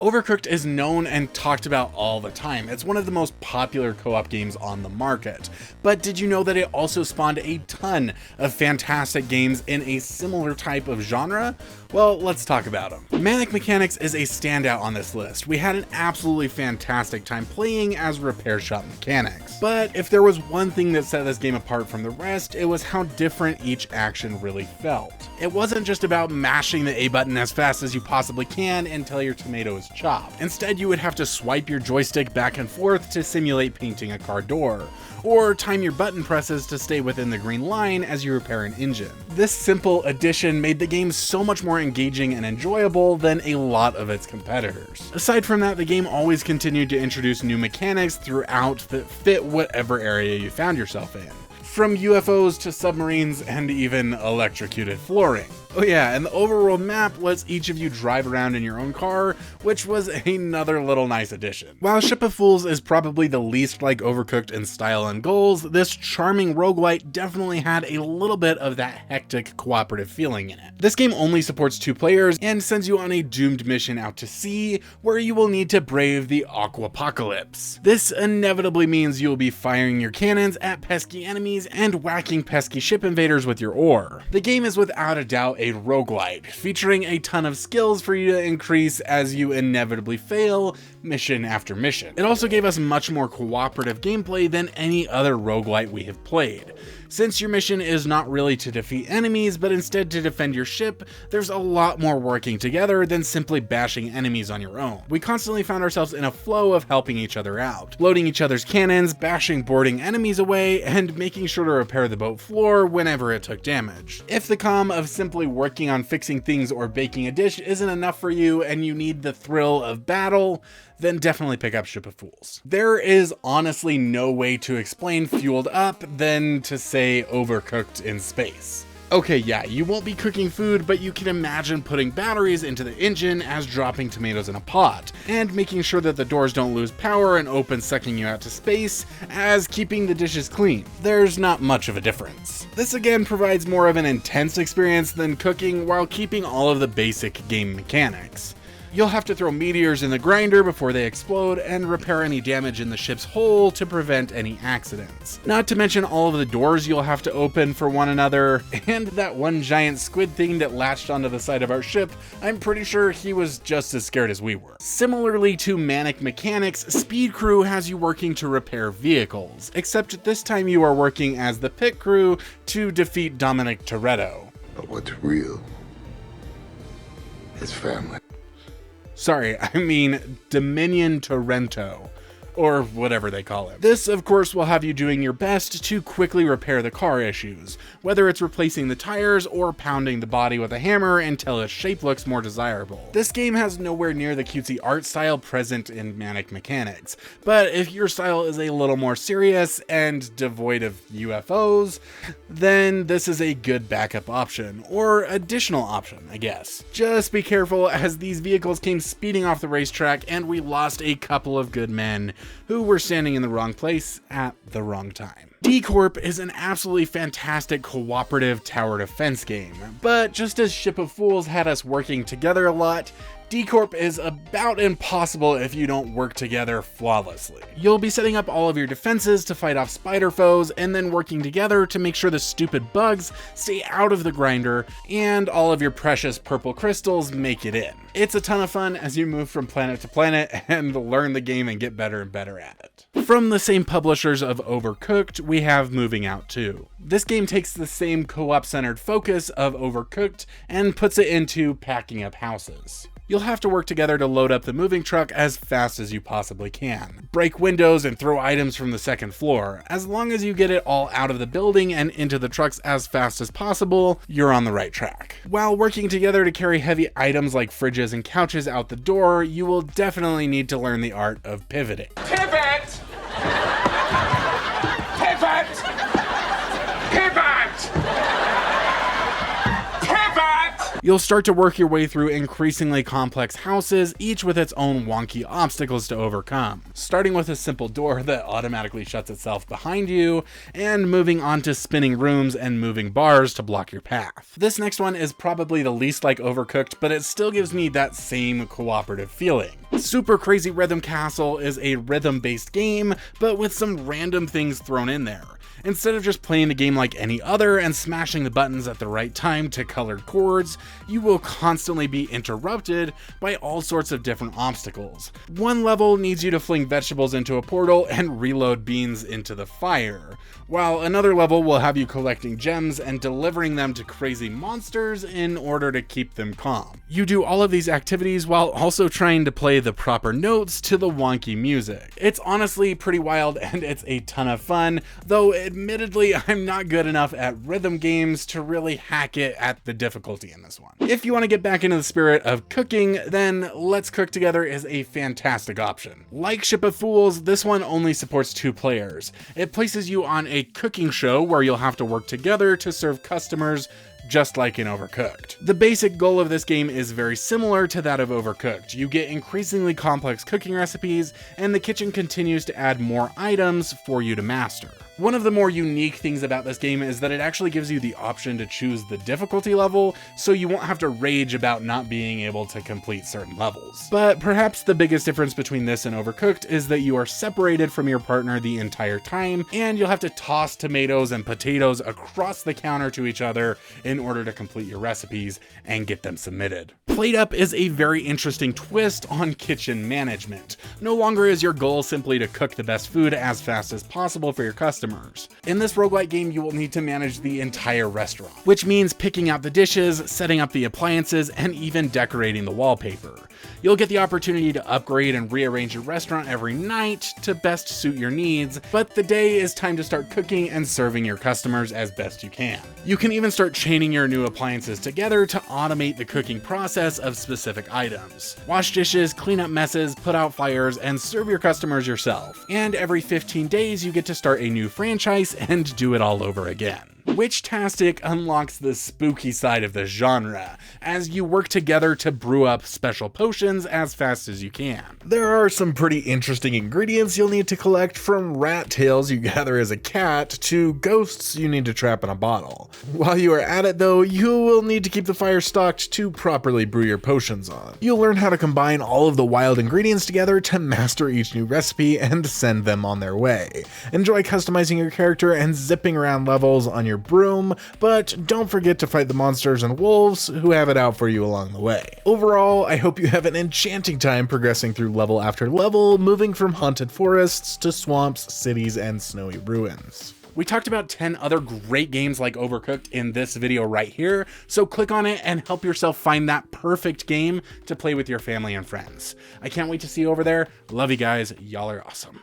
Overcooked is known and talked about all the time. It's one of the most popular co-op games on the market. But did you know that it also spawned a ton of fantastic games in a similar type of genre? Well, let's talk about them. Manic Mechanics is a standout on this list. We had an absolutely fantastic time playing as repair shop mechanics. But if there was one thing that set this game apart from the rest, it was how different each action really felt. It wasn't just about mashing the A button as fast as you possibly can until your tomato is chopped. Instead, you would have to swipe your joystick back and forth to simulate painting a car door, or time your button presses to stay within the green line as you repair an engine. This simple addition made the game so much more engaging and enjoyable than a lot of its competitors. Aside from that, the game always continued to introduce new mechanics throughout that fit whatever area you found yourself in, from UFOs to submarines and even electrocuted flooring. Oh yeah, and the overworld map lets each of you drive around in your own car, which was another little nice addition. While Ship of Fools is probably the least like Overcooked in style and goals, this charming roguelite definitely had a little bit of that hectic cooperative feeling in it. This game only supports 2 players and sends you on a doomed mission out to sea, where you will need to brave the aquapocalypse. This inevitably means you will be firing your cannons at pesky enemies and whacking pesky ship invaders with your oar. The game is without a doubt a roguelite, featuring a ton of skills for you to increase as you inevitably fail mission after mission. It also gave us much more cooperative gameplay than any other roguelite we have played. Since your mission is not really to defeat enemies, but instead to defend your ship, there's a lot more working together than simply bashing enemies on your own. We constantly found ourselves in a flow of helping each other out, loading each other's cannons, bashing boarding enemies away, and making sure to repair the boat floor whenever it took damage. If the calm of simply working on fixing things or baking a dish isn't enough for you and you need the thrill of battle, then definitely pick up Ship of Fools. There is honestly no way to explain Fueled Up than to say Overcooked in space. Okay, yeah, you won't be cooking food, but you can imagine putting batteries into the engine as dropping tomatoes in a pot, and making sure that the doors don't lose power and open, sucking you out to space as keeping the dishes clean. There's not much of a difference. This again provides more of an intense experience than cooking while keeping all of the basic game mechanics. You'll have to throw meteors in the grinder before they explode and repair any damage in the ship's hull to prevent any accidents. Not to mention all of the doors you'll have to open for one another, and that one giant squid thing that latched onto the side of our ship, I'm pretty sure he was just as scared as we were. Similarly to Manic Mechanics, Speed Crew has you working to repair vehicles, except this time you are working as the pit crew to defeat Dominic Toretto. But what's real is family. Sorry, I mean Dominion Torrento, or whatever they call it. This, of course, will have you doing your best to quickly repair the car issues, whether it's replacing the tires or pounding the body with a hammer until its shape looks more desirable. This game has nowhere near the cutesy art style present in Manic Mechanics, but if your style is a little more serious and devoid of UFOs, then this is a good backup option, or additional option, I guess. Just be careful, as these vehicles came speeding off the racetrack and we lost a couple of good men who were standing in the wrong place at the wrong time. D-Corp is an absolutely fantastic cooperative tower defense game, but just as Ship of Fools had us working together a lot, D-Corp is about impossible if you don't work together flawlessly. You'll be setting up all of your defenses to fight off spider foes, and then working together to make sure the stupid bugs stay out of the grinder, and all of your precious purple crystals make it in. It's a ton of fun as you move from planet to planet and learn the game and get better and better at it. From the same publishers of Overcooked, we have Moving Out 2. This game takes the same co-op centered focus of Overcooked and puts it into packing up houses. You'll have to work together to load up the moving truck as fast as you possibly can. Break windows and throw items from the second floor. As long as you get it all out of the building and into the trucks as fast as possible, you're on the right track. While working together to carry heavy items like fridges and couches out the door, you will definitely need to learn the art of pivoting. Pivot! Pivot! Pivot! Pivot! You'll start to work your way through increasingly complex houses, each with its own wonky obstacles to overcome, starting with a simple door that automatically shuts itself behind you, and moving on to spinning rooms and moving bars to block your path. This next one is probably the least like Overcooked, but it still gives me that same cooperative feeling. Super Crazy Rhythm Castle is a rhythm-based game, but with some random things thrown in there. Instead of just playing the game like any other and smashing the buttons at the right time to colored chords, you will constantly be interrupted by all sorts of different obstacles. One level needs you to fling vegetables into a portal and reload beans into the fire, while another level will have you collecting gems and delivering them to crazy monsters in order to keep them calm. You do all of these activities while also trying to play the proper notes to the wonky music. It's honestly pretty wild and it's a ton of fun, though admittedly I'm not good enough at rhythm games to really hack it at the difficulty in this one. If you want to get back into the spirit of cooking, then Let's Cook Together is a fantastic option. Like Ship of Fools, this one only supports 2 players. It places you on a cooking show where you'll have to work together to serve customers, just like in Overcooked. The basic goal of this game is very similar to that of Overcooked. You get increasingly complex cooking recipes, and the kitchen continues to add more items for you to master. One of the more unique things about this game is that it actually gives you the option to choose the difficulty level, so you won't have to rage about not being able to complete certain levels. But perhaps the biggest difference between this and Overcooked is that you are separated from your partner the entire time, and you'll have to toss tomatoes and potatoes across the counter to each other in order to complete your recipes and get them submitted. Plate Up is a very interesting twist on kitchen management. No longer is your goal simply to cook the best food as fast as possible for your customers. In this roguelike game, you will need to manage the entire restaurant, which means picking out the dishes, setting up the appliances, and even decorating the wallpaper. You'll get the opportunity to upgrade and rearrange your restaurant every night to best suit your needs, but the day is time to start cooking and serving your customers as best you can. You can even start chaining your new appliances together to automate the cooking process of specific items. Wash dishes, clean up messes, put out fires, and serve your customers yourself. And every 15 days, you get to start a new franchise and do it all over again. Witchtastic unlocks the spooky side of the genre, as you work together to brew up special potions as fast as you can. There are some pretty interesting ingredients you'll need to collect, from rat tails you gather as a cat to ghosts you need to trap in a bottle. While you are at it though, you will need to keep the fire stocked to properly brew your potions on. You'll learn how to combine all of the wild ingredients together to master each new recipe and send them on their way. Enjoy customizing your character and zipping around levels on your broom, but don't forget to fight the monsters and wolves who have it out for you along the way. Overall, I hope you have an enchanting time progressing through level after level, moving from haunted forests to swamps, cities, and snowy ruins. We talked about 10 other great games like Overcooked in this video right here, so click on it and help yourself find that perfect game to play with your family and friends. I can't wait to see you over there. Love you guys. Y'all are awesome.